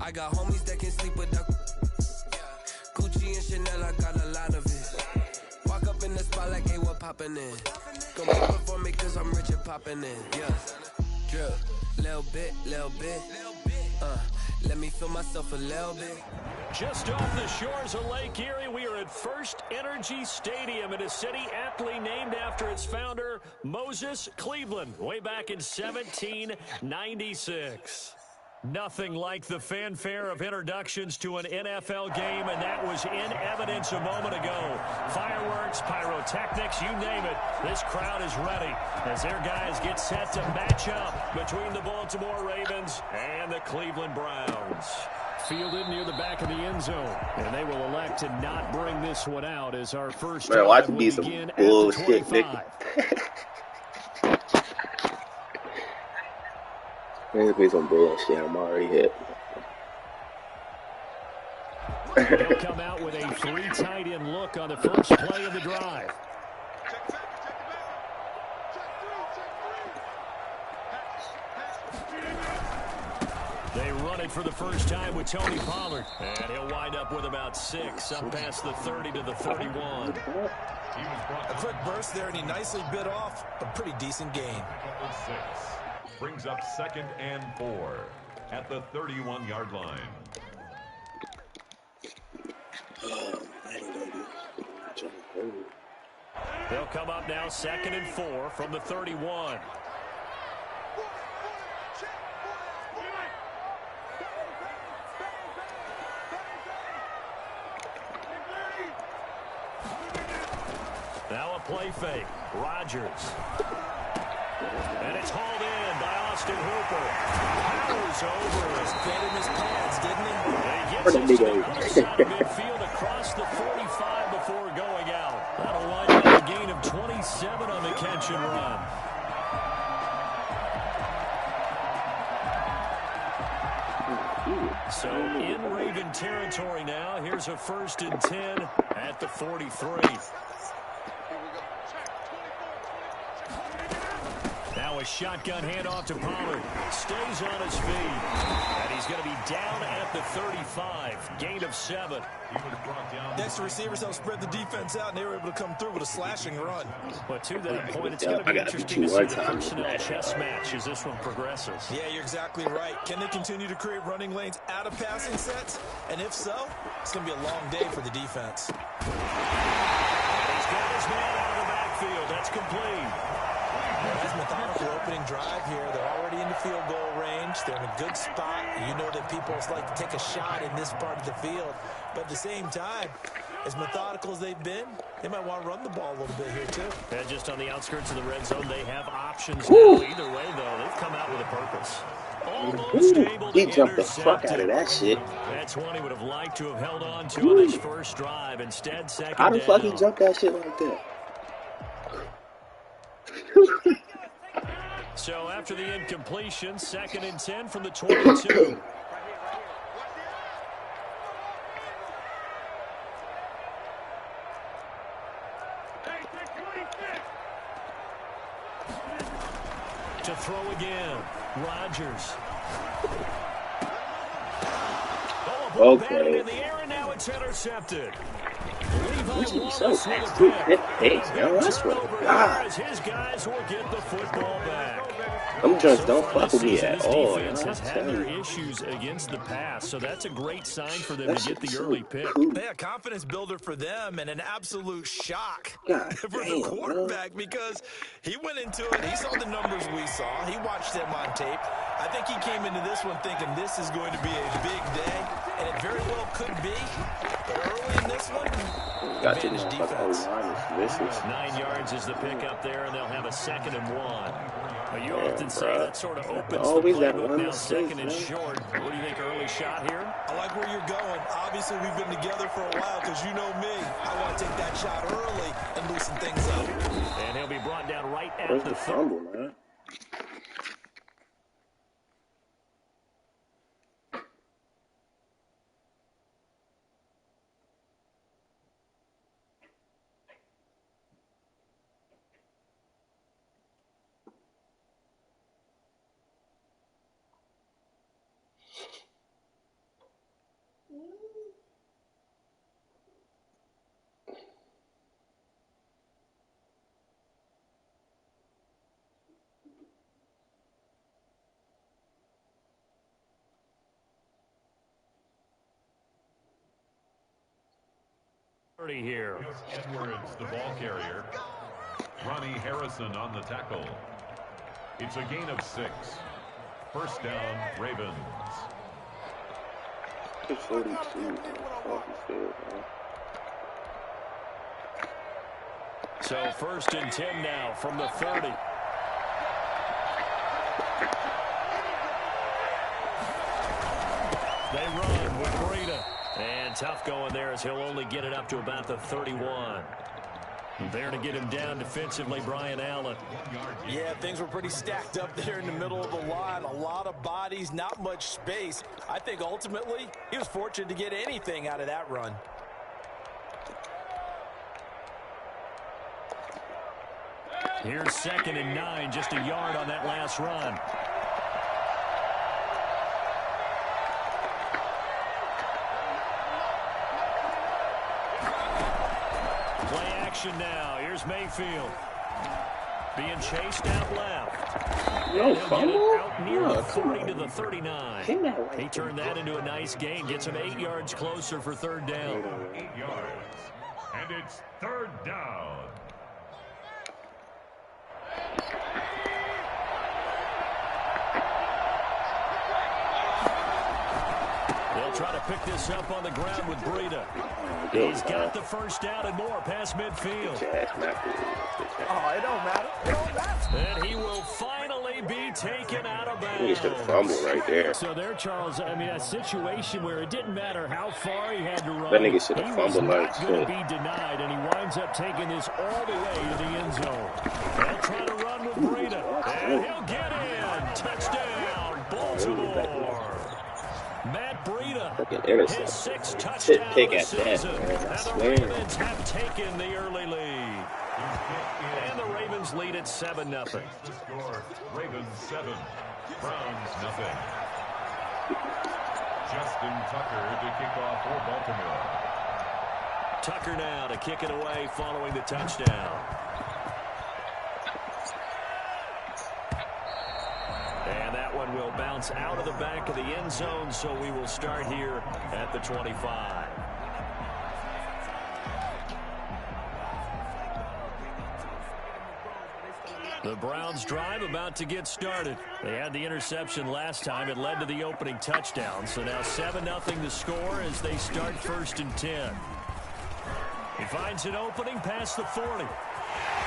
I got homies that can sleep without Gucci and Chanel, I got a lot of it. Walk up in the spot like, hey, what poppin' in? Come pop it for me cause I'm rich and poppin' in. Yeah, drip, little bit. Let me feel myself a little bit. Just off the shores of Lake Erie, we are at First Energy Stadium in a city aptly named after its founder, Moses Cleveland, way back in 1796. Nothing like the fanfare of introductions to an NFL game, and that was in evidence a moment ago. Fireworks, pyrotechnics, you name it. This crowd is ready as their guys get set to match up between the Baltimore Ravens and the Cleveland Browns. Fielded near the back of the end zone, and they will elect to not bring this one out as our first drive will begin at the 25. Let's play some bullshit. I'm already hit. They'll come out with a three tight end look on the first play of the drive. They run it for the first time with Tony Pollard. And he'll wind up with about 6, up past the 30 to the 31. A quick burst there, and he nicely bit off a pretty decent gain. Brings up 2nd and 4 at the 31-yard line. They'll come up now 2nd and 4 from the 31. Now a play fake. Rodgers. And it's hauled in by Austin Hooper. Powers over. Faded his pads, didn't he? And he gets us to the other side of midfield across the 45 before going out. That'll wind up a gain of 27 on the catch and run. So in Raven territory now. Here's a 1st and 10 at the 43. Now a shotgun handoff to Pollard. Stays on his feet. And he's going to be down at the 35. Gain of 7. Next, the receivers helped spread the defense out, and they were able to come through with a slashing run. But to that point, it's going to be interesting to see the personnel chess match as this one progresses. Yeah, you're exactly right. Can they continue to create running lanes out of passing sets? And if so, it's going to be a long day for the defense. And he's got his man out of the backfield. That's complete. Nice methodical opening drive here. They're already in the field goal range. They're in a good spot. You know that people like to take a shot in this part of the field. But at the same time, as methodical as they've been, they might want to run the ball a little bit here, too. And just on the outskirts of the red zone, they have options now. Either way, though, they've come out with a purpose. Almost able to he jumped the fuck out of that shit. That's one he would have liked to have held on to on his first drive. Instead, second How the fuck down. he jumped that shit like that? So after the incompletion, 2nd and 10 from the 22. To throw again, Rodgers. Okay. In the air, and now it's intercepted. He's so fast, too. Hit pace, yo. I swear to God. His guys will get the football back. Them joints don't fuck with me at all. Defense has had their issues against the pass, so that's a great sign for them to get the early pick. Yeah, confidence builder for them and an absolute shock for damn, the quarterback because he went into it. He saw the numbers we saw. He watched them on tape. I think he came into this one thinking this is going to be a big day, and it very well could be. But early in this one, got you defense. 9 yards is the pick up there, and they'll have a 2nd and 1. But you often say that sort of opens the playbook now, 2nd and short. What do you think, early shot here? I like where you're going. Obviously, we've been together for a while because you know me. I want to take that shot early and loosen things up. And he'll be brought down right at the fumble, man. 30 here. Edwards, the ball carrier. Ronnie Harrison on the tackle. It's a gain of 6. First down, Ravens. 42. So first and 10 now from the 30. They run with Breida. And tough going there as he'll only get it up to about the 31. There to get him down defensively, Brian Allen. Yeah, things were pretty stacked up there in the middle of the line. A lot of bodies, not much space. I think ultimately he was fortunate to get anything out of that run. Here's 2nd and 9, just a yard on that last run. Play action now. Here's Mayfield. Being chased out left. No fumble? fumble? Near No, the come 40 to on. the 39. He turned that into a nice gain. Gets him 8 yards closer for 3rd down. 8 yards. And it's 3rd down. They'll try to pick this up on the ground with Breida. He's got the first down and more past midfield. Oh, it don't matter. It don't matter. And he will finally be taken out of bounds. He should have fumbled right there. So there, Charles, I mean, a situation where it didn't matter how far he had to run. That nigga should have he was fumbled like not going shit. to be denied, and he winds up taking this all the way to the end zone. They'll try to run with Breida, and he'll get in. Touchdown, Baltimore. Matt Breida, his 6th touchdown of the season. And the Ravens have taken the early lead. And the Ravens lead at 7-0. The score, Ravens 7, Browns nothing. Justin Tucker to kick off for Baltimore. Tucker now to kick it away following the touchdown. And that one will bounce out of the back of the end zone, so we will start here at the 25. The Browns drive about to get started. They had the interception last time. It led to the opening touchdown. So now 7-0 the score as they start 1st and 10. He finds an opening past the 40.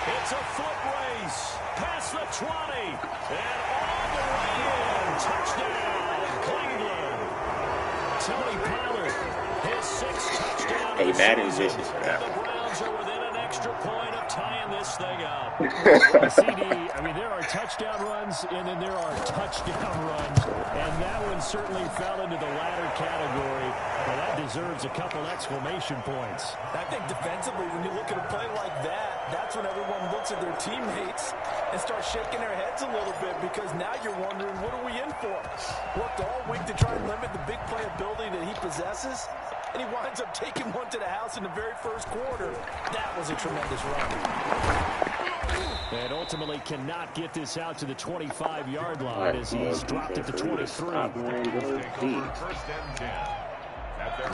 It's a foot race past the 20. And all the way in. Touchdown, Cleveland. Tony Pollard, his 6th touchdown. Hey, Madden's season. vicious for that The one. Browns are within an extra point of tying this thing up. CD, I mean, there are touchdown runs, and then there are touchdown runs, and that one certainly fell into the latter category. Well, that deserves a couple exclamation points. I think defensively, when you look at a play like that, that's when everyone looks at their teammates and starts shaking their heads a little bit, because now you're wondering, what are we in for? Worked all week to try and limit the big play ability that he possesses, and he winds up taking one to the house in the very first quarter. That was a tremendous run. And ultimately cannot get this out to the 25-yard line as he's dropped it to 23. Take over 1st and 10.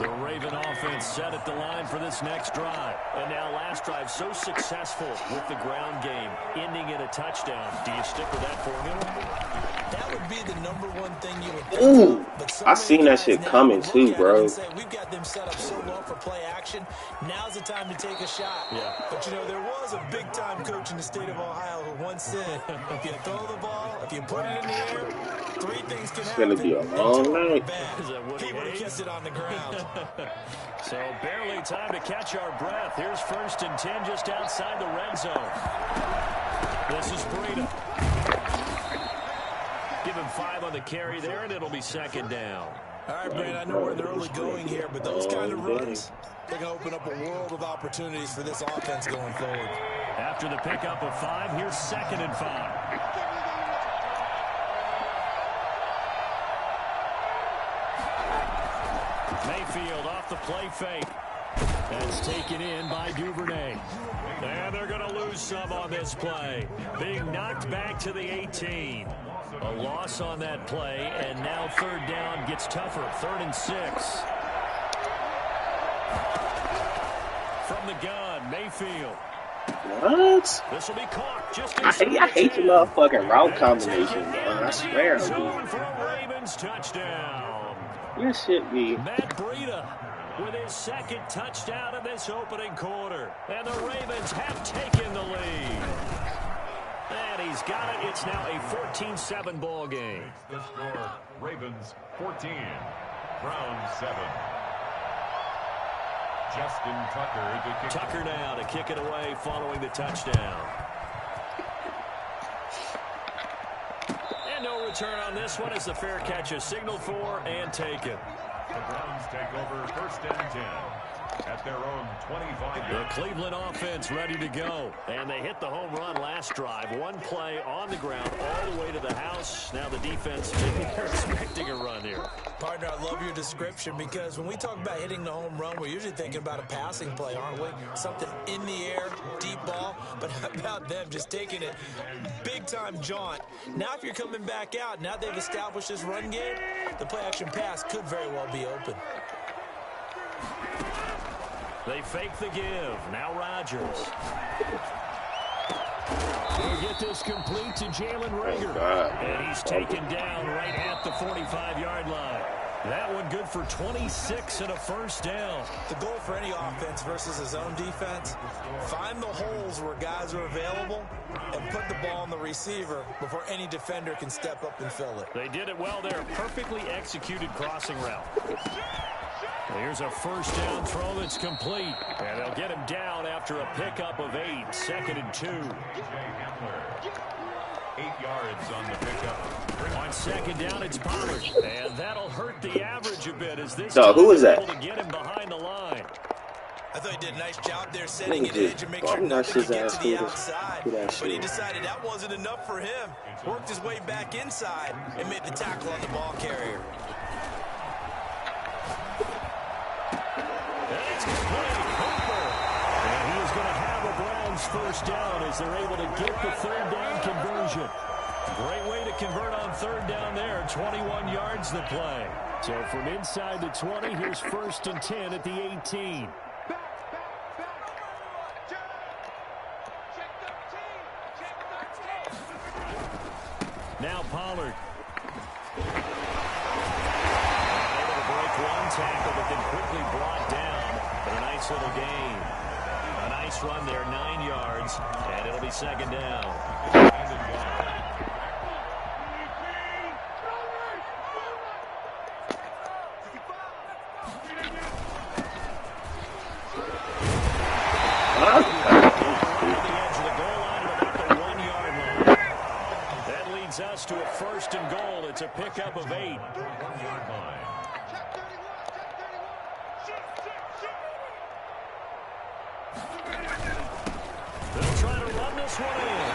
The Raven offense set at the line for this next drive. And now last drive so successful with the ground game, ending in a touchdown. Do you stick with that formula? That would be the #1 thing you would think. Ooh, But so I many seen that guys shit now coming look too, at it bro. and say, we've got them set up so low for play action. Now's the time to take a shot. Yeah. But, you know, there was a big-time coach in the state of Ohio who once said, if you throw the ball, if you put it in the air, 3 things can happen. gonna be a long night. Is that Woody He would have Hayes? kept it on the ground. So barely time to catch our breath. Here's 1st and 10 just outside the red zone. This is Breida. Give him 5 on the carry there, and it'll be 2nd down. All right, Brad, I know we're in the early going here, but those kind of runs, they're going to open up a world of opportunities for this offense going forward. After the pickup of 5, here's 2nd and 5. Mayfield off the play fake. That's taken in by Duvernay. And they're going to lose some on this play. Being knocked back to the 18. A loss on that play, and now 3rd down gets tougher. 3rd and 6. From from the gun. Mayfield. What? This will be caught just I hate the motherfucking route combination, man. I swear I do. For a Ravens touchdown. You should be. Matt Breida with his second touchdown in this opening quarter. And the Ravens have taken the lead. And he's got it. It's now a 14-7 ball game. The score, Ravens 14, Browns 7. Justin Tucker to kick. Tucker now to kick it away following the touchdown. And no return on this one as the fair catch is signaled for and taken. The Browns take over 1st and 10 at their own 25. The Cleveland offense ready to go. And they hit the home run last drive. One play on the ground all the way to the house. Now the defense, they're expecting a run here. Partner, I love your description because when we talk about hitting the home run, we're usually thinking about a passing play, aren't we? Something in the air, deep ball. But how about them just taking it big-time jaunt? Now if you're coming back out, now they've established this run game, the play-action pass could very well be open. They fake the give. Now Rodgers. He'll get this complete to Jalen Reagor. And he's taken down right at the 45-yard line. That one good for 26 and a first down. The goal for any offense versus a zone defense, find the holes where guys are available and put the ball on the receiver before any defender can step up and fill it. They did it well there. Perfectly executed crossing route. Here's a first down throw that's complete. And they'll get him down after a pickup of 8. 2nd and 2. 8 yards on the pickup. On 2nd down, it's Pollard. And that'll hurt the average a bit as this So, who was that? able to get him behind the line. I thought he did a nice job there setting an edge and make sure nothing could get to the outside. But he decided that wasn't enough for him. Worked his way back inside and made the tackle on the ball carrier. And it's complete. Hooper. And he is going to have a Browns first down as they're able to get the 3rd down conversion. Great way to convert on 3rd down there. 21 yards the play. So from inside the 20, here's 1st and 10 at the 18. Now Pollard. Able to break one tackle, but then quickly brought down. But a nice little gain. A nice run there, 9 yards, and it'll be 2nd down. Us to a 1st and goal. It's a pickup of 8. 1 yard line. They'll try to run this one in.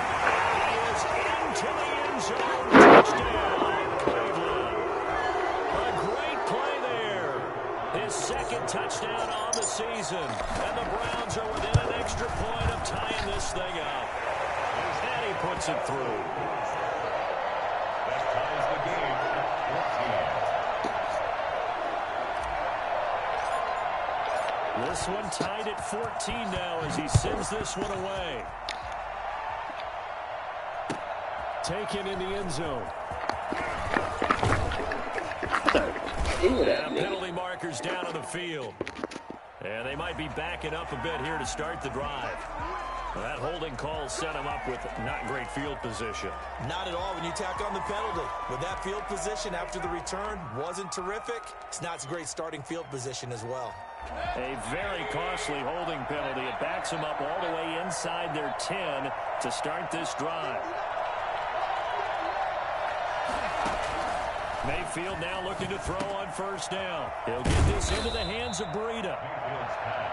He is into the end zone. Touchdown, Cleveland. A great play there. His 2nd touchdown on the season. And the Browns are within an extra point of tying this thing up. And he puts it through. This one tied at 14 now as he sends this one away. Taken in the end zone. And penalty markers down on the field. And they might be backing up a bit here to start the drive. Well, that holding call set him up with not great field position. Not at all when you tack on the penalty. With that field position after the return wasn't terrific. It's not a great starting field position as well. A very costly holding penalty. It backs them up all the way inside their 10 to start this drive. Mayfield now looking to throw on 1st down. He'll get this into the hands of Breida.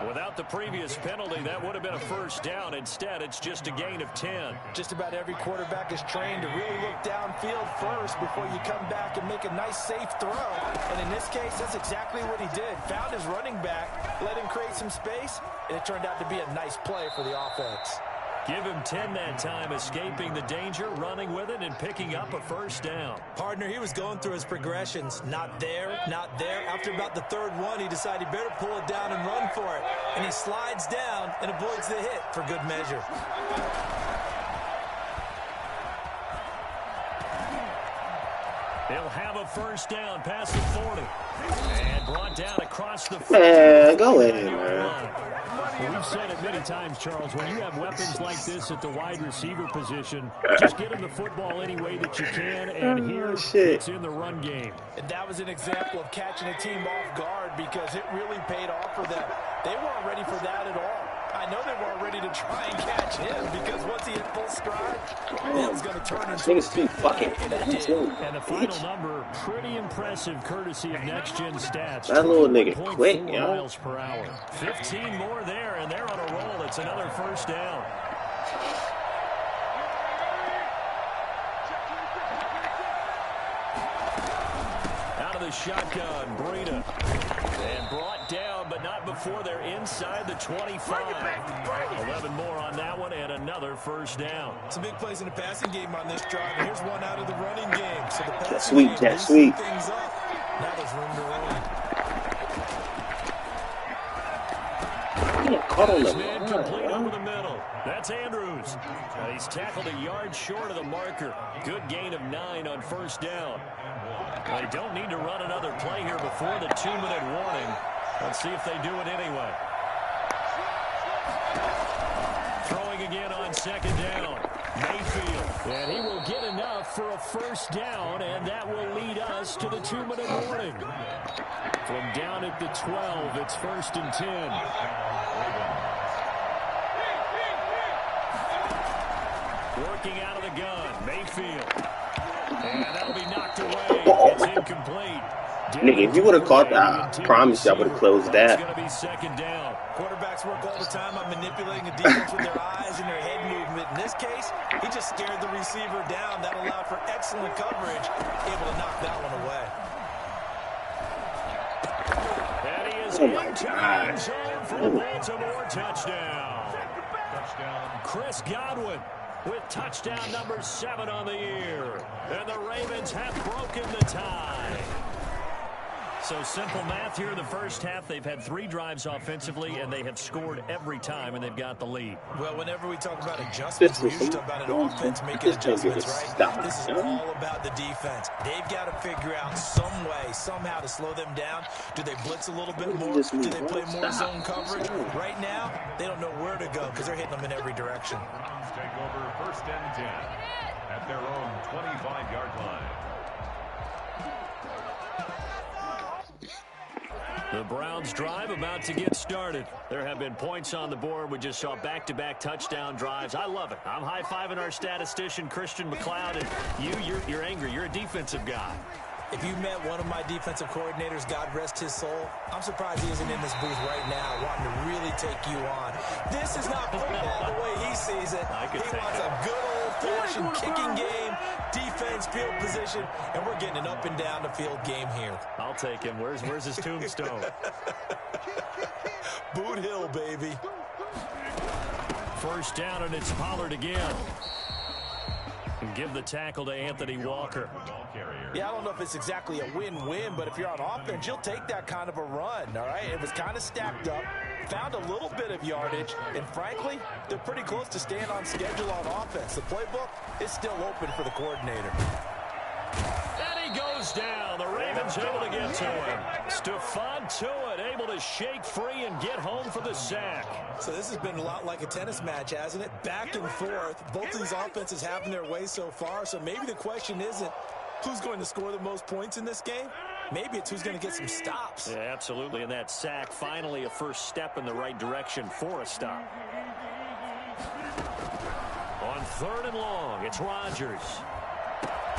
Without the previous penalty, that would have been a 1st down. Instead, it's just a gain of 10. Just about every quarterback is trained to really look downfield first before you come back and make a nice, safe throw. And in this case, that's exactly what he did. Found his running back, let him create some space, and it turned out to be a nice play for the offense. Give him 10 that time, escaping the danger, running with it, and picking up a first down. Partner, he was going through his progressions. Not there, not there. After about the third one, he decided he better pull it down and run for it. And he slides down and avoids the hit for good measure. He'll have a first down past the 40. And brought down across the 40. Man, go ahead, man. Well, we've said it many times, Charles, when you have weapons like this at the wide receiver position, just get him the football any way that you can, and here it's in the run game. And that was an example of catching a team off guard because it really paid off for them. They weren't ready for that at all. I know they weren't ready to try and catch him because once he hit full stride, it was going to turn into Niggas too fucking fast. And the final number, pretty impressive courtesy of Next Gen Stats. That little nigga quick, yo. Miles per hour. 15 more there, and they're on a roll. It's another first down. Out of the shotgun, Breida. And brought down, but not before they're inside the 25. 11 more on that one, and another first down. Some big plays in the passing game on this drive. And here's one out of the running game. So the passing sweet, game, that's sweet. Things up. Now there's room to run. Caught on the Man complete over the middle. That's Andrews. And he's tackled a yard short of the marker. Good gain of 9 on first down. They don't need to run another play here before the 2-minute warning. Let's see if they do it anyway. Throwing again on second down. Mayfield. And he will get enough for a first down, and that will lead us to the 2-minute warning. From down at the 12, it's 1st and 10. Working out of the gun, Mayfield. And that'll be knocked away. It's incomplete. Nigga, if you would have caught that, I promise you I would have closed that. It's going to be second down. Quarterbacks work all the time on manipulating a defense with their eyes and their head movement. In this case, he just scared the receiver down. That allowed for excellent coverage, able to knock that one away. And he is into the end zone for the Baltimore touchdown. Chris Godwin with touchdown number 7 on the year. And the Ravens have broken the tie. So simple math here in the first half. They've had 3 drives offensively, and they have scored every time, and they've got the lead. Well, whenever we talk about adjustments, we usually talk about an offense making adjustments, right? This is all about the defense. They've got to figure out some way, somehow to slow them down. Do they blitz a little bit more? Do they play more zone coverage? Right now, they don't know where to go because they're hitting them in every direction. Take over 1st and 10 at their own 25-yard line. The Browns drive about to get started. There have been points on the board. We just saw back-to-back touchdown drives. I love it. I'm high-fiving our statistician, Christian McLeod, and you're angry. You're a defensive guy. If you met one of my defensive coordinators, God rest his soul, I'm surprised he isn't in this booth right now wanting to really take you on. This is not football the way he sees it. He wants a good old-fashioned kicking game, defense, field position, and we're getting an up-and-down-the-field game here. I'll take him. Where's his tombstone? Boot Hill, baby. First down, and it's Pollard again. And give the tackle to Anthony Walker. Yeah, I don't know if it's exactly a win-win, but if you're on offense, you'll take that kind of a run, all right? It was kind of stacked up, found a little bit of yardage, and frankly, they're pretty close to staying on schedule on offense. The playbook is still open for the coordinator. And he goes down. The Ravens able to get to him. Stephon Tuitt able to shake free and get home for the sack. So this has been a lot like a tennis match, hasn't it? Back and forth. Both of these offenses having their way so far, so maybe the question isn't who's going to score the most points in this game. Maybe it's who's going to get some stops. Yeah, absolutely. And that sack, finally a first step in the right direction for a stop. On 3rd and long, it's Rodgers.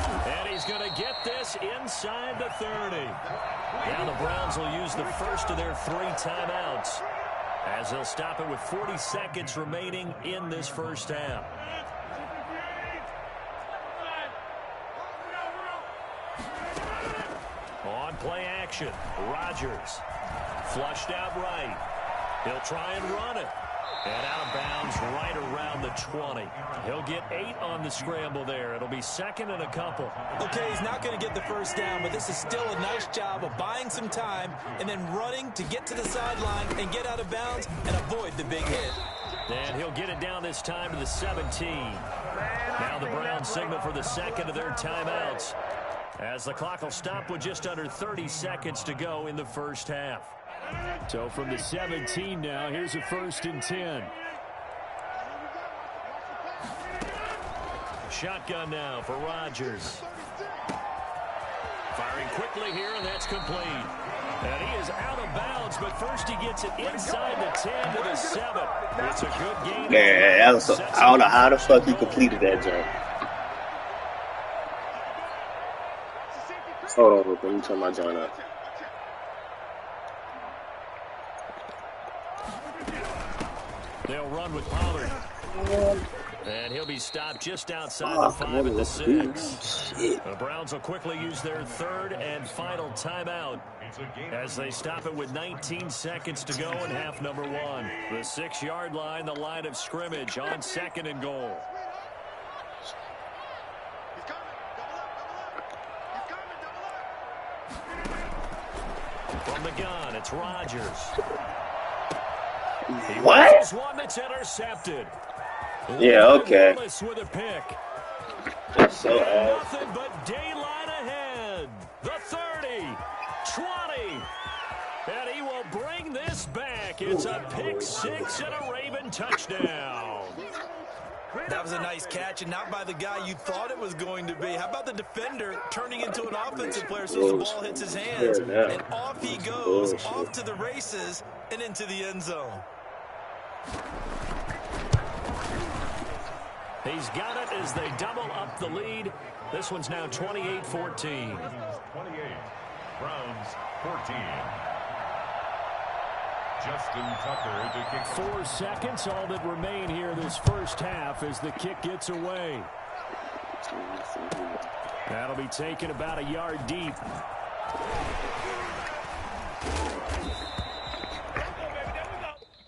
And he's going to get this inside the 30. Now the Browns will use the first of their 3 timeouts as they'll stop it with 40 seconds remaining in this first half. On play action, Rodgers. Flushed out right. He'll try and run it. And out of bounds right around the 20. He'll get 8 on the scramble there. It'll be second and a couple. Okay, he's not going to get the first down, but this is still a nice job of buying some time and then running to get to the sideline and get out of bounds and avoid the big hit. And he'll get it down this time to the 17. Now the Browns signal for the second of their timeouts, as the clock will stop with just under 30 seconds to go in the first half. So from the 17 now, here's a 1st and 10. Shotgun now for Rodgers. Firing quickly here, and that's complete. And he is out of bounds, but first he gets it inside the 10 to the 7. It's a good game. Yeah, I don't know how the fuck he completed that jump. Hold on, let me turn my John up. They'll run with Pollard. And he'll be stopped just outside the 5 at the 6. The Browns will quickly use their third and final timeout as they stop it with 19 seconds to go in half number 1. The 6-yard line, the line of scrimmage on 2nd and goal. From the gun, it's Rodgers. What? One that's intercepted. Yeah, okay. With a pick. That's so ass. Nothing but daylight ahead. The 30, 20, and he will bring this back. It's a pick 6 and a Raven touchdown. That was a nice catch, and not by the guy you thought it was going to be. How about the defender turning into an offensive player so the ball hits his hands, and off he goes, off to the races and into the end zone. He's got it as they double up the lead. This one's now 28-14. 28, Browns 14. Justin Tucker to kick. 4 seconds, all that remain here this first half as the kick gets away. That'll be taken about a yard deep.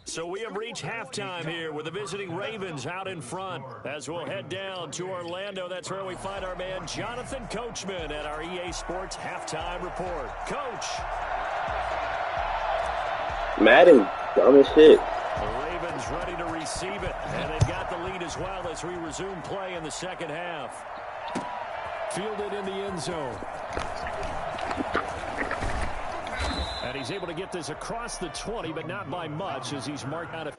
So we have reached halftime here with the visiting Ravens out in front. As we'll head down to Orlando, that's where we find our man Jonathan Coachman at our EA Sports Halftime Report. Coach. Madden, dumb as shit. The Ravens ready to receive it, and they've got the lead as well as we resume play in the second half. Fielded in the end zone. And he's able to get this across the 20, but not by much as he's marked out of.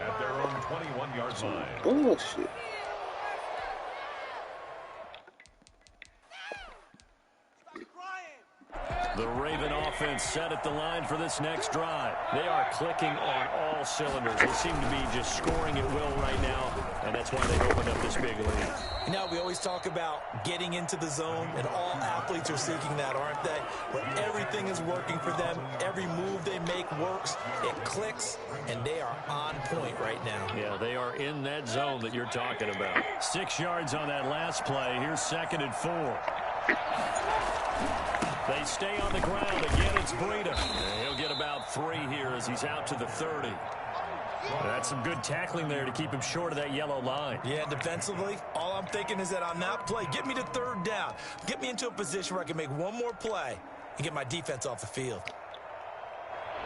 At their own 21-yard line. Bullshit. The Raven offense set at the line for this next drive. They are clicking on all cylinders. They seem to be just scoring at will right now, and that's why they've opened up this big lead. You know, we always talk about getting into the zone, and all athletes are seeking that, aren't they? Where everything is working for them, every move they make works, it clicks, and they are on point right now. Yeah, they are in that zone that you're talking about. 6 yards on that last play. Here's 2nd and 4. They stay on the ground. Again, it's Breida. He'll get about 3 here as he's out to the 30. That's some good tackling there to keep him short of that yellow line. Yeah, defensively, all I'm thinking is that on that play, get me to 3rd down. Get me into a position where I can make one more play and get my defense off the field.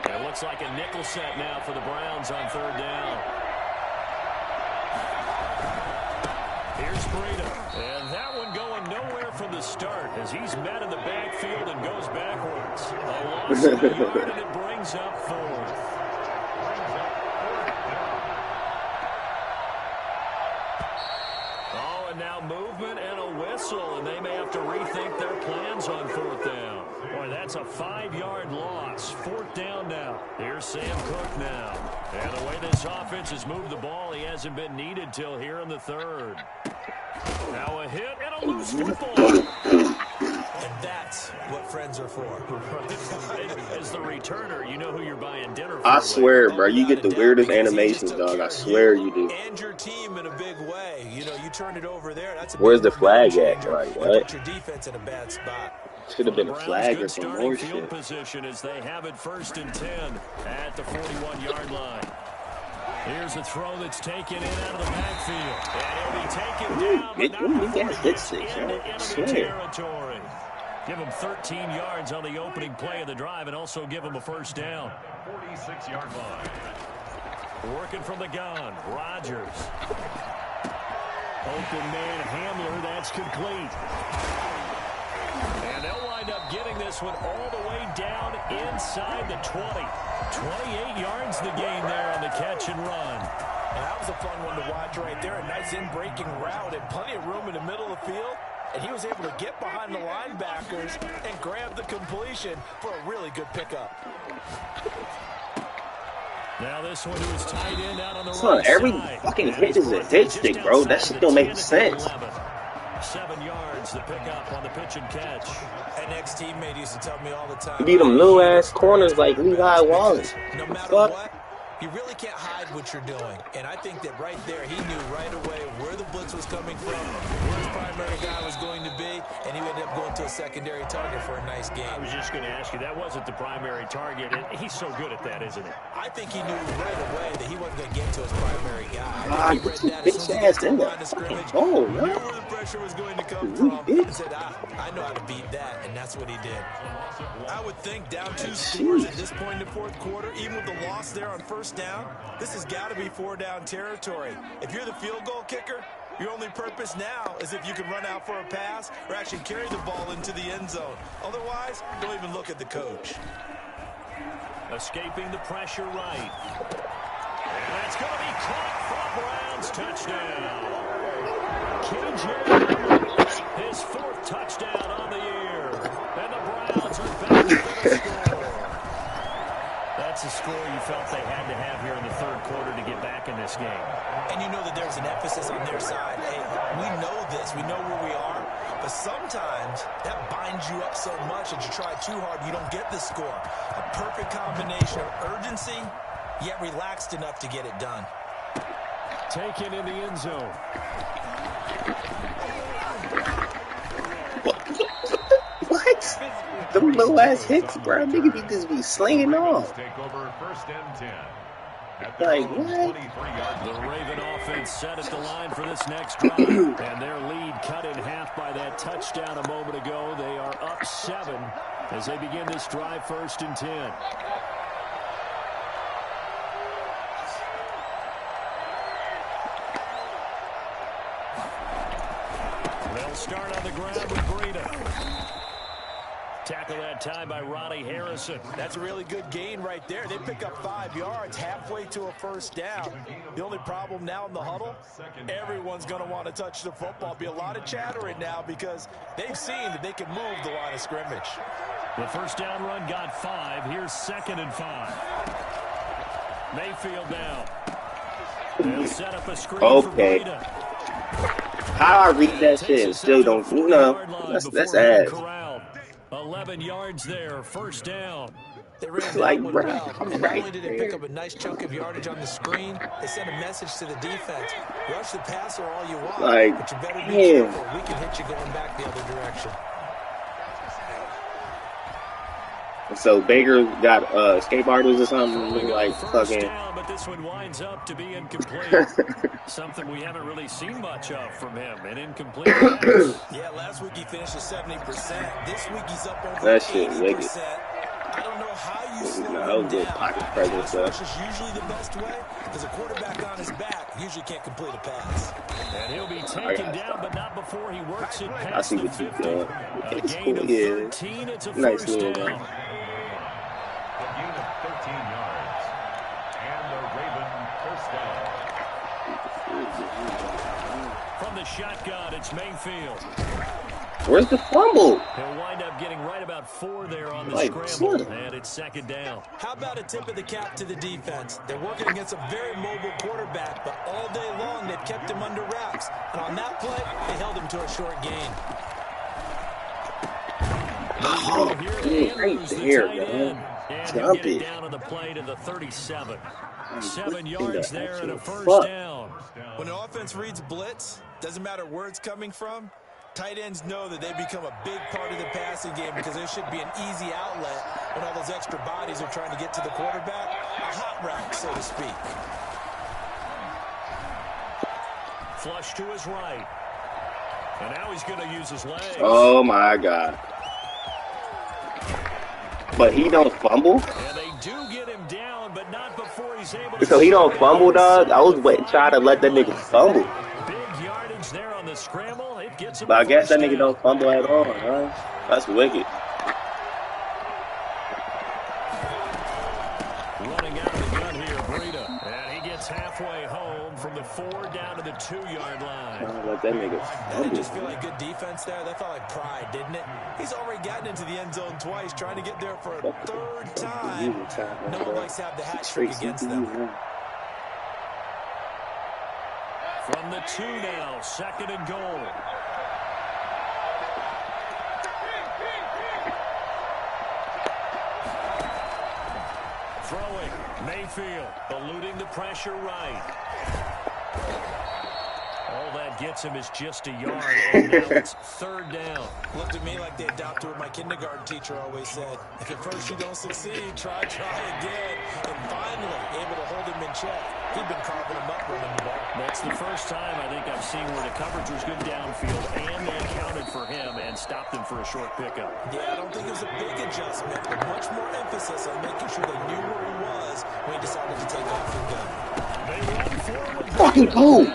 It looks like a nickel set now for the Browns on 3rd down. Here's Breida. And that one going nowhere from the start as he's met in the backfield and goes backwards. A loss of a yard, and it brings up 4th. Oh, and now movement and a whistle, and they may have to rethink their plans on 4th down. Boy, that's a 5-yard loss. 4th down now. Here's Sam Cook now. And the way this offense has moved the ball, he hasn't been needed till here in the 3rd. Now a hit and a loose football. And that's what friends are for. As the returner, you know who you're buying dinner for. I swear, bro, you get the weirdest animations, dog. I swear you do. And your team in a big way. You know, you turn it over there. That's a Where's the big flag game at? changer. Like, You what? put your defense in a bad spot. Should have been a Browns flag or good some starting more field shit. position as they have it 1st and 10 at the 41-yard line. Here's a throw that's taken in out of the backfield. And he'll be taken down, but not before he gets into enemy territory. Give him 13 yards on the opening play of the drive and also give him a first down. 46-yard line. Working from the gun, Rodgers. Open man Hamler, that's complete. And they'll wind up getting this one all the way down inside the 20. 28 yards the gain there on the catch and run. And that was a fun one to watch right there. A nice in-breaking route and plenty of room in the middle of the field. And he was able to get behind the linebackers and grab the completion for a really good pickup. Now this one to his tight end out on the Son, right every side. fucking hit is a hit stick, bro. That shit don't make sense. 7 yards the pickup on the pitch and catch. An ex-teammate used to tell me all the time. You beat them little ass corners like Levi Wallace. No matter Fuck. what, you really can't hide what you're doing. And I think that right there, he knew right away where the blitz was coming from, where his primary guy was going to be, and he ended up going to a secondary target for a nice game. I was just going to ask you, that wasn't the primary target. He's so good at that, isn't he? I think he knew right away that he wasn't going to get to his primary guy. Ah, He get read your that as soon as bitch he got ass to in the there. line of Fucking scrimmage, ball, knew man. where the pressure was going to come You from, bitch. and said, I know how to beat that, and that's what he did. I would think down 2 scores at this point in the fourth quarter, even with the loss there on first down, this has got to be 4-down territory. If you're the field goal kicker, your only purpose now is if you can run out for a pass or actually carry the ball into the end zone. Otherwise, don't even look at the coach. Escaping the pressure right. And that's going to be caught for a Browns touchdown. KJ, his 4th touchdown on the year. And the Browns are back to the score. That's a score you felt they had to have here in the 3rd quarter to get back in this game. And you know that there's an emphasis on their side. Hey, we know this. We know where we are. But sometimes that binds you up so much that you try too hard, you don't get the score. A perfect combination of urgency, yet relaxed enough to get it done. Taken in the end zone. What? Them little ass hits, bro. Nigga be just be slinging off. Take over 1st and 10. Like, what? The Raven offense set at the line for this next drive. And their lead cut in half by that touchdown a moment ago. They are up 7 as they begin this drive 1st and 10. They'll start on the ground with Breida. Tackle that time by Ronnie Harrison. That's a really good gain right there. They pick up 5 yards halfway to a first down. The only problem now in the huddle, everyone's going to want to touch the football. Be a lot of chatter right now because they've seen that they can move the line of scrimmage. The first down run got 5. Here's 2nd and 5. Mayfield down. They'll set up a screen for Breida. How I read that shit and still don't, you know, that's ass. 11 yards there, first down. They ran that Like, one bro, well. I'm And not right only did they there. pick up a nice chunk of yardage on the screen, they sent a message to the defense. Rush the passer all you want, Like, but you better be damn. careful. We can hit you going back the other direction. So Baker got escape artists or something, looking like First fucking. down, but this one winds up to be incomplete. Something we haven't really seen much of from him. An incomplete pass. Yeah, last week he finished at 70%. This week he's up over That shit 80%. wicked. I don't know how you slow That was him good down. pocket presence, Pass rush is usually the best way because a quarterback on his back usually can't complete a pass. And he'll be taken down, but not before he works it I past see the what you 50. doing. A It's gain cool, of yeah. 13. It's a Nice first little down. run. A gain of 13 yards. And the Raven first down. From the shotgun, it's Mayfield. Where's the fumble? He'll wind up getting right about 4 there on the Like, scramble, son. and it's 2nd down. How about a tip of the cap to the defense? They're working against a very mobile quarterback, but all day long they've kept him under wraps. And on that play, they held him to a short gain. Oh, Here right Andrews, the there, tight man. end. And he'll Jump get it it. down on the play to the 37. What 7 in yards the there and a actual first fuck? down. When an offense reads blitz, doesn't matter where it's coming from, Tight ends know that they become a big part of the passing game because there should be an easy outlet when all those extra bodies are trying to get to the quarterback. A hot rack, so to speak. Flush to his right. And now he's going to use his legs. Oh, my God. But he don't fumble? And they do get him down, but not before he's able to... So he don't fumble, dog? I was trying to let that nigga fumble. Big yardage there on the scramble. It gets him. But I guess that nigga don't fumble at all, huh? That's wicked. Running out of the gun here, Breida. And he gets halfway home from the 4 down to the 2-yard line. Let that nigga That didn't just feel like good defense there. That felt like pride, didn't it? He's already gotten into the end zone twice, trying to get there for a 3rd time. No one likes to have the hat trick against them. From the 2 now, 2nd and goal. Throwing, Mayfield, eluding the pressure right. All that gets him is just a yard, and now it's 3rd down. Looked at me like they adopted what my kindergarten teacher always said. If at first you don't succeed, try again. And finally, able to hold him in check. He'd been carving him up running the ball. That's the first time I think I've seen where the coverage was good downfield, and they accounted for him and stopped him for a short pickup. Yeah, I don't think it was a big adjustment, but much more emphasis on making sure they knew where he was when he decided to take off and go. They run forward. Fucking go.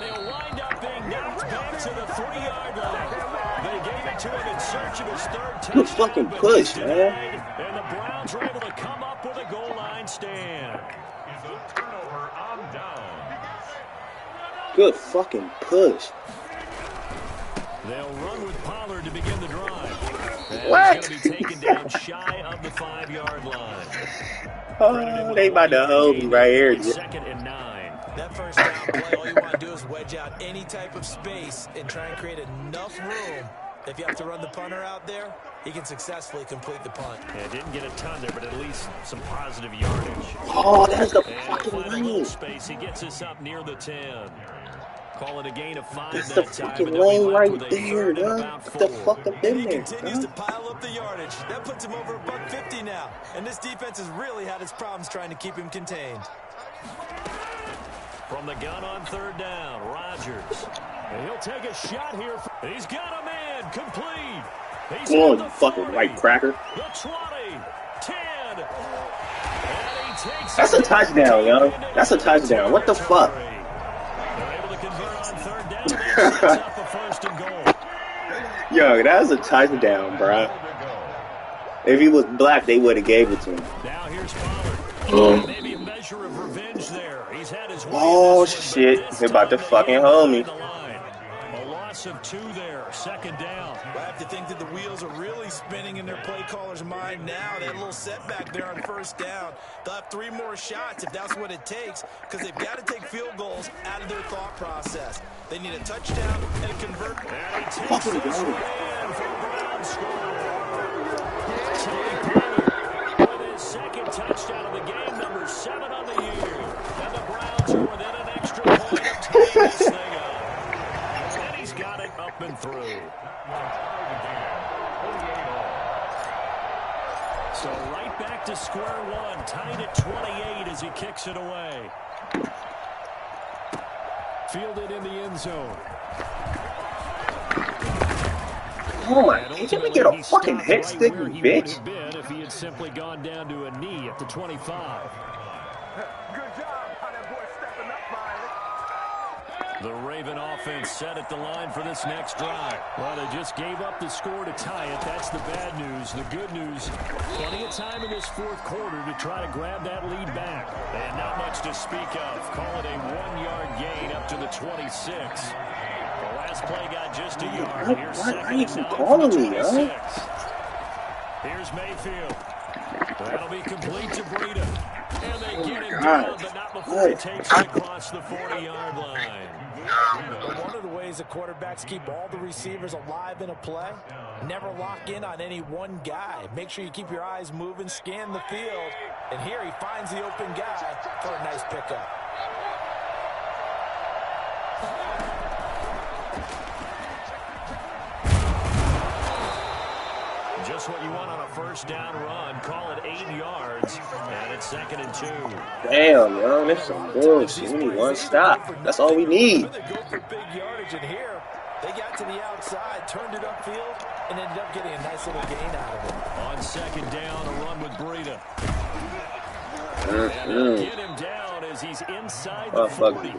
To the 3-yard line. They gave it to him in search of his 3rd touchdown. Good fucking push, man. And the Browns were able to come up with a goal line stand. Is a turnover on downs. Good fucking push. They'll run with Pollard to begin the drive. And What? he's going to be taken down shy of the 5-yard line. Oh, they about to hold me right here. 2nd and 9. That first down play, all you want to do is wedge out any type of space and try and create enough room. If you have to run the punter out there, he can successfully complete the punt. Yeah, didn't get a ton there, but at least some positive yardage. Oh, that's the And fucking find a lane. little space. He gets us up near the 10. Call it a gain of 5 That's that the time. fucking and they'll be lane left right with a there, 3rd and dog. about What the 4. fuck up in And he there, continues to dog? pile up the yardage. That puts him over $150 now. And this defense has really had its problems trying to keep him contained. From the gun on 3rd down, Rodgers. And he'll take a shot here. He's got a man complete. He's Come on, got you the fucking 40, white cracker. The 20, 10. And he takes That's a touchdown, yo. That's a touchdown. What the fuck? They're able to convert on 3rd down. That sets up a 1st and goal. Yo, that's a touchdown, bro. If he was black, they would have gave it to him. Now here's Pollard. Maybe a measure of revenge there. He's had his way Oh, in this one, shit. but this They about to time fucking they hold me. the line. A loss of 2 there. 2nd down. I have to think that the wheels are really spinning in their play caller's mind now. That little setback there on 1st down. They'll have 3 more shots if that's what it takes, because they've got to take field goals out of their thought process. They need a touchdown and a convert. And he takes this one in for the Browns score. Tony Pollard with his 2nd touchdown of the game, number 7 on the year. And the Browns are within an extra point of tying this thing up. And he's got it up and through. So right back to square one, tied at 28 as he kicks it away. Fielded in the end zone. Oh my God, can we get a fucking hit stick, you He would bitch? have been if he had simply gone down to a knee at the 25. The Raven offense set at the line for this next drive. Well, they just gave up the score to tie it. That's the bad news. The good news, plenty of time in this 4th quarter to try to grab that lead back. And not much to speak of. Call it a 1-yard gain up to the 26. The last play got just a yard. Here's Why 2nd are you and 9 calling from the me, 26. yo? Here's Mayfield. That'll be complete to Breida. And they get it God. down, but not before he takes it across the 40-yard line. But one of the ways the quarterbacks keep all the receivers alive in a play, never lock in on any one guy. Make sure you keep your eyes moving, scan the field, and here he finds the open guy for a nice pickup. a first down run. Call it 8 yards, and it's 2nd and 2. Damn, yo, that's some bullshit. We need one stop. That's all we need. They go for big yardage, and here they got to the outside, turned it upfield, and ended up getting a nice little gain out of it. On 2nd down, a run with Breida. And get him down as he's inside the 40.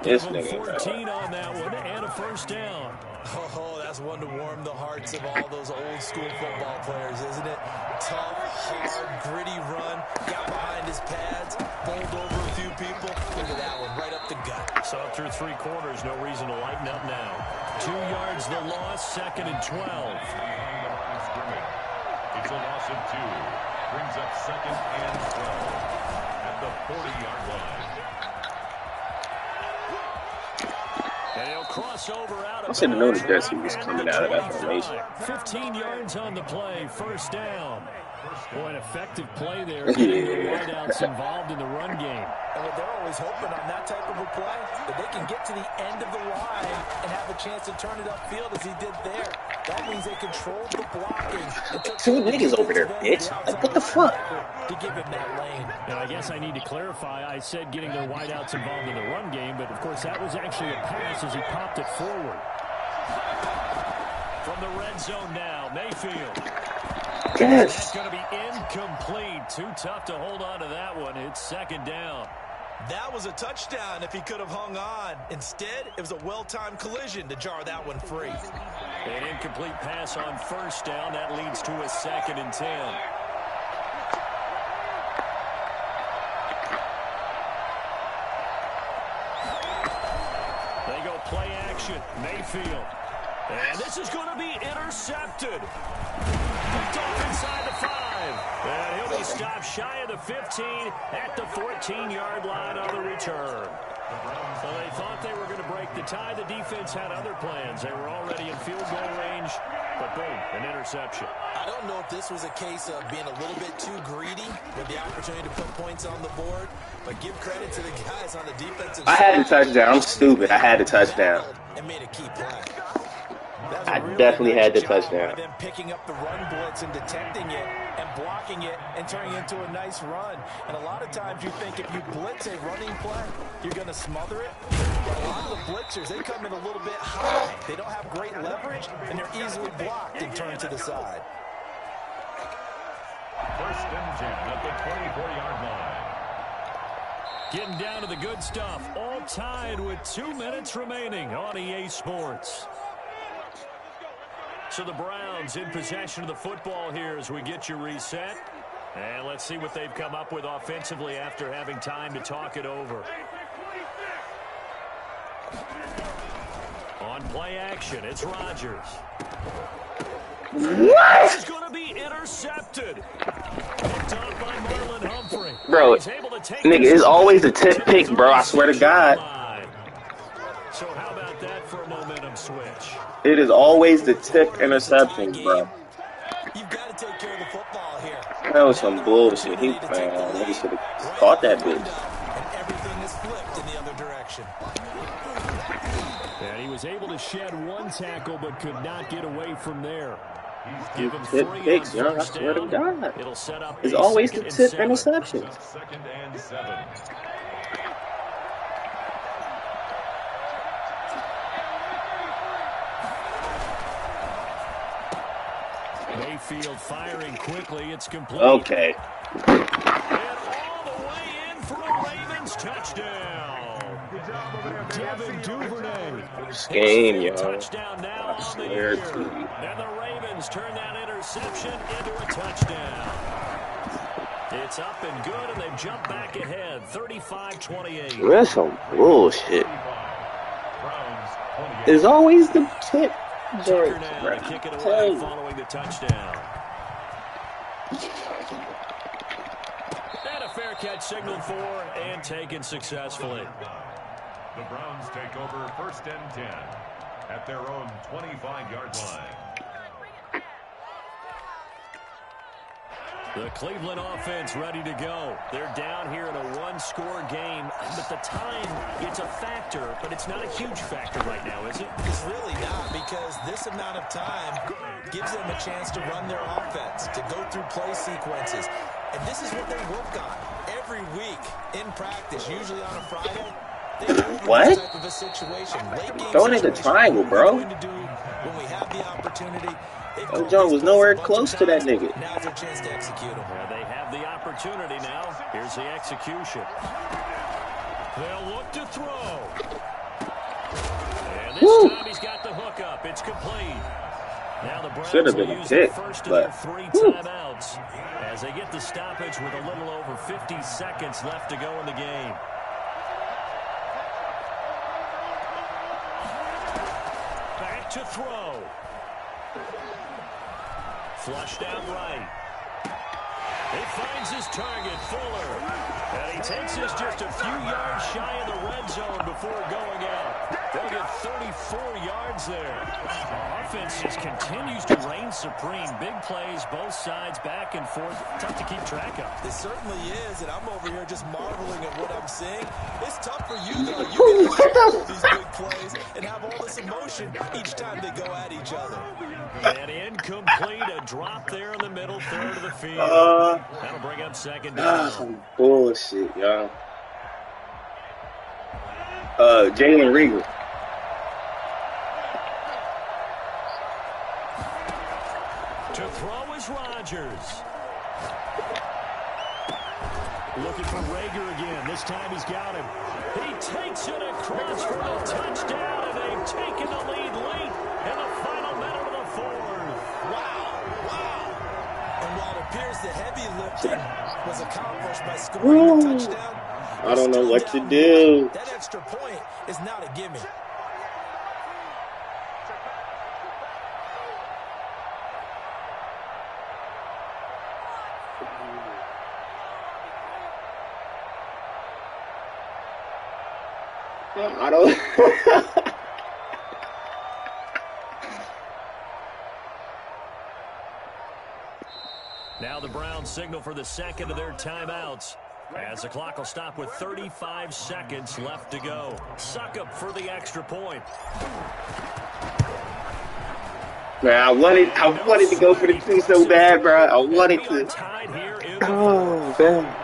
This Give him nigga, 14 on that one and a first down. Oh, that's one to warm the hearts of all those old school football players, isn't it? Tough, hard, gritty run, got behind his pads, bowled over a few people. Look at that one, right up the gut. So through 3 quarters, no reason to lighten up now. 2 yards the loss, 2nd and 12. It's a loss of 2. Brings up 2nd and 12 at the 40-yard line. And he'll cross over out of I should have noticed that he was coming out of that formation. 15 yards on the play, first down. Boy, an effective play there. Getting the wideouts involved in the run game. And they're always hoping on that type of a play that they can get to the end of the line and have a chance to turn it upfield as he did there. That means they controlled the blocking. 2 niggas over there, bitch. Like, what the fuck? To give him that lane. And I guess I need to clarify. I said getting their wideouts involved in the run game, but of course that was actually a pass as he popped it forward. From the red zone now, Mayfield. Yes. That's going to be incomplete. Too tough to hold on to that one. It's 2nd down. That was a touchdown if he could have hung on. Instead, it was a well-timed collision to jar that one free. An incomplete pass on first down. That leads to a 2nd and 10. They go play action. Mayfield. And this is going to be intercepted. Picked off inside the 5. And he'll be stopped shy of the 15 at the 14-yard line on the return. So they thought they were going to break the tie. The defense had other plans. They were already in field goal range. But boom, an interception. I don't know if this was a case of being a little bit too greedy with the opportunity to put points on the board. But give credit to the guys on the defensive side. I had a touchdown. I'm stupid. I had a touchdown. And made a key play. I definitely had the touchdown. Them picking up the run blitz and detecting it and blocking it and turning it into a nice run. And a lot of times you think if you blitz a running play, you're going to smother it. But a lot of the blitzers, they come in a little bit high. They don't have great leverage, and they're easily blocked and turned to the side. 1st and 10 at the 24-yard line. Getting down to the good stuff. All tied with 2 minutes remaining on EA Sports. So the Browns in possession of the football here as we get you reset. And let's see what they've come up with offensively after having time to talk it over. On play action, it's Rodgers. What? This is going to be intercepted. Picked off by Marlon Humphrey. Bro, He's able to take nigga, it's always a tip pick, bro. I swear to God. So how about that for a momentum switch? It is always the tip interceptions, bro. You've got to take care of the football here. That was some bullshit. He should have caught that bitch. And everything is flipped in the other direction. And he was able to shed 1 tackle but could not get away from there. Give him Tip 3 picks, on yo. I first swear to down. God. It'll set up It's a always the 2nd and tip 7. interceptions. 2nd and 7. Mayfield firing quickly. It's complete. Okay. And all the way in for a Ravens touchdown. Devin Duvernay. This game, yo. Touchdown now I on the swear year. to you. And the Ravens turn that interception into a touchdown. It's up and good, and they've jumped back ahead, 35-28. That's some bullshit. Browns 28. It's always the tip. Tucker now to kick it away following the touchdown. And a fair catch signaled for and taken successfully. The Browns take over 1st and 10 at their own 25-yard line. The Cleveland offense ready to go. They're down here in a one-score game, but the time, it's a factor, but it's not a huge factor right now, is it? It's really not, because this amount of time gives them a chance to run their offense, to go through play sequences. And this is what they work on every week in practice, usually on a Friday. What? Type of a situation. Throwing in the triangle, bro. When we have the opportunity. Oh, John was nowhere close to that nigga. Now's their chance to execute them. Yeah, they have the opportunity now. Here's the execution. They'll look to throw. And this time he's got the hook up. It's complete. Now the Browns should have been a pick, first but of their 3 timeouts as they get the stoppage with a little over 50 seconds left to go in the game. Back to throw. Flushed out right. He finds his target, Fuller. And he takes this just a few yards shy of the red zone before going out. They'll get 34 yards there. Offense just continues to reign supreme. Big plays, both sides, back and forth. Tough to keep track of. It certainly is, and I'm over here just marveling at what I'm seeing. It's tough for you, though. You get these big plays and have all this emotion each time they go at each other. And incomplete, a drop there in the middle third of the field. That'll bring up second down. Some bullshit, y'all. Jalen Reagor. To throw is Rodgers. Looking for Reagor again. This time he's got him. He takes it across for the touchdown, and they've taken the lead late in the final minute of the fourth. Wow. And while it appears the heavy lifting was accomplished by scoring the touchdown, I don't know what to do. that extra point is not a gimme. I don't. Now the Browns signal for the second of their timeouts, as the clock will stop with 35 seconds left to go. Succop for the extra point. Man, I wanted to go for the two so bad, bro. I wanted to. Oh, man.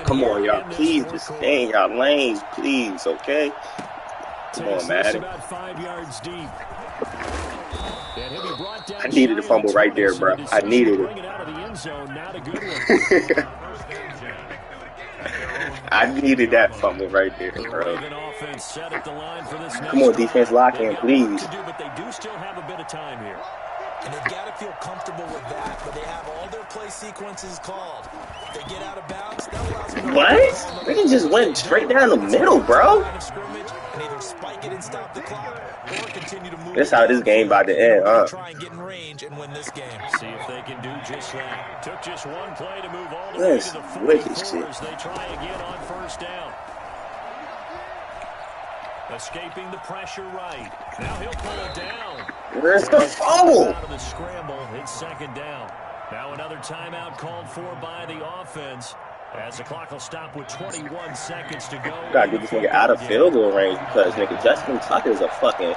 Come on, y'all. Please just stay in y'all lanes, please, okay? Come on, man. About 5 yards deep. I needed a fumble right there, bro. I needed it. I needed that fumble right there, bro. Come on, defense, lock in, please. But they do still have a bit of time here. And they've got to feel comfortable with that, but they have all their play sequences called. They get out of bounds. That allows them to what? They just went straight down the middle, bro. And either spike it and stop the clock, or continue to move. That's how this game about to end, huh? Try and get in range and win this game. See if they can do just that. Took just one play to move all the way to the 44 as they try again on first down. Escaping the pressure right. Now he'll pull it down. Where's the fumble? Out of the scramble, it's second down. Now another timeout called for by the offense as the clock will stop with 21 seconds to go. Gotta get this nigga out of field goal range because nigga Justin Tucker is a fucking.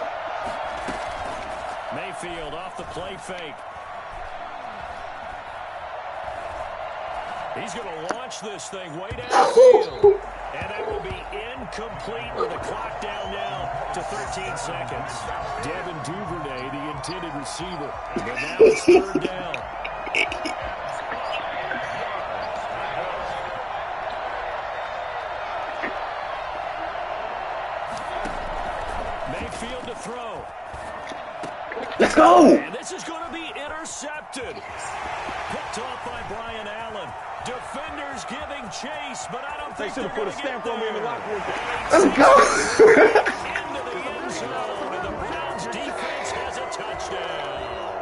Mayfield off the play fake. He's going to launch this thing way downfield. And that will be incomplete with the clock down now to 13 seconds. Devin Duvernay, the intended receiver. But now it's third down. Mayfield to throw. Let's go! And this is going to be intercepted. Picked off by Brian Allen. Defenders giving chase, but I don't think they're going to get there. Let's go! Into the end zone, and the Browns defense has a touchdown.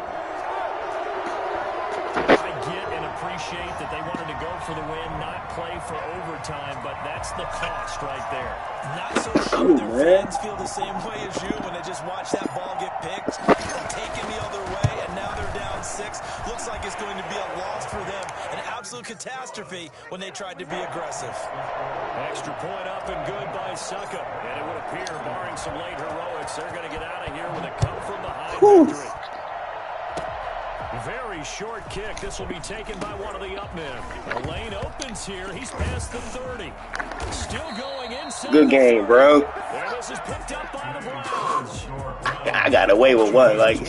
I get and appreciate that they wanted to to go for the win, not play for overtime, but that's the cost right there. Not so sure their fans feel the same way as you when they just watch that ball get picked, taken the other way, and now they're down 6. Looks like it's going to be a loss for them. An absolute catastrophe when they tried to be aggressive. Extra point up and good by Succop. And it would appear, barring some late heroics, they're going to get out of here with a come-from-behind victory. Very short kick. This will be taken by one of the up men. The lane opens here. He's past the 30. Still going inside. Good game, bro. And this is picked up by the Browns. I got away with what, like